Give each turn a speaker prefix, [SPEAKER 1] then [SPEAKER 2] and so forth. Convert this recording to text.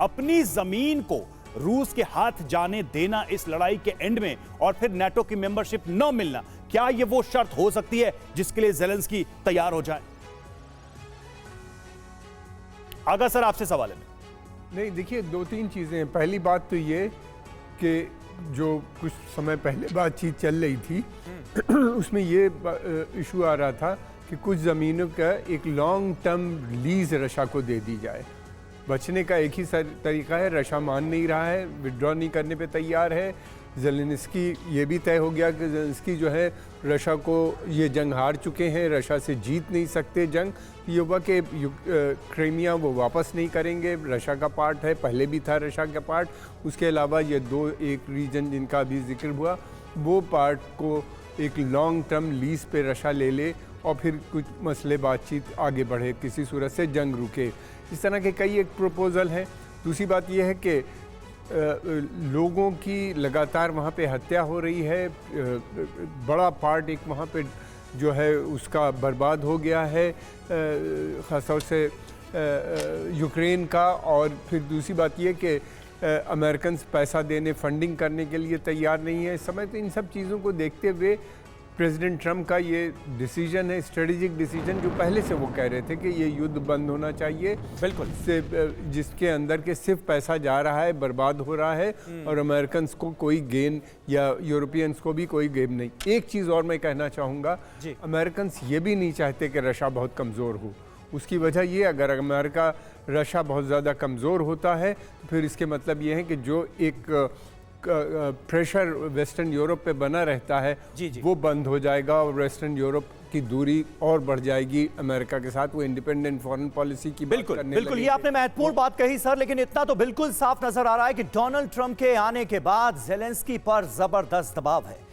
[SPEAKER 1] अपनी जमीन को रूस के हाथ जाने देना इस लड़ाई के एंड में और फिर नाटो की मेंबरशिप न मिलना, क्या यह वो शर्त हो सकती है जिसके लिए ज़ेलेंस्की तैयार हो जाए? आगा सर, आपसे सवाल है।
[SPEAKER 2] नहीं, देखिए, दो तीन चीज़ें हैं। पहली बात तो ये कि जो कुछ समय पहले बातचीत चल रही थी उसमें ये इशू आ रहा था कि कुछ ज़मीनों का एक लॉन्ग टर्म लीज़ रशा को दे दी जाए। बचने का एक ही तरीका है, रशा मान नहीं रहा है, विड्रॉ नहीं करने पे तैयार है। ज़ेलेंस्की, ये भी तय हो गया कि ज़ेलेंस्की जो है रशा को, ये जंग हार चुके हैं, रशा से जीत नहीं सकते जंग। युवा के क्रीमिया वो वापस नहीं करेंगे, रशा का पार्ट है, पहले भी था रशा का पार्ट। उसके अलावा ये एक रीजन जिनका अभी जिक्र हुआ, वो पार्ट को एक लॉन्ग टर्म लीज पे रशा ले ले और फिर कुछ मसले बातचीत आगे बढ़े, किसी सूरत से जंग रुके। इस तरह के कई एक प्रपोज़ल हैं। दूसरी बात यह है कि लोगों की लगातार वहाँ पे हत्या हो रही है, बड़ा पार्ट एक वहाँ पे जो है उसका बर्बाद हो गया है, ख़ासतौर से यूक्रेन का। और फिर दूसरी बात यह कि अमेरिकन पैसा देने, फंडिंग करने के लिए तैयार नहीं है इस समय। तो इन सब चीज़ों को देखते हुए प्रेसिडेंट ट्रंप का ये डिसीजन है, स्ट्रेटेजिक डिसीजन, जो पहले से वो कह रहे थे कि ये युद्ध बंद होना चाहिए, बिल्कुल, से जिसके अंदर के सिर्फ पैसा जा रहा है, बर्बाद हो रहा है और अमेरिकन को कोई गेन या यूरोपियंस को भी कोई गेन नहीं। एक चीज़ और मैं कहना चाहूँगा, अमेरिकन ये भी नहीं चाहते कि रशा बहुत कमज़ोर हो। उसकी वजह ये, अगर अमेरिका रशा बहुत ज़्यादा कमज़ोर होता है तो फिर इसके मतलब ये है कि जो एक प्रेशर वेस्टर्न यूरोप पे बना रहता है वो बंद हो जाएगा और वेस्टर्न यूरोप की दूरी और बढ़ जाएगी अमेरिका के साथ। वो इंडिपेंडेंट फॉरेन पॉलिसी की बात करने
[SPEAKER 1] बिल्कुल, ये आपने महत्वपूर्ण बात कही सर। लेकिन इतना तो बिल्कुल साफ नजर आ रहा है कि डोनाल्ड ट्रंप के आने के बाद ज़ेलेंस्की पर जबरदस्त दबाव है।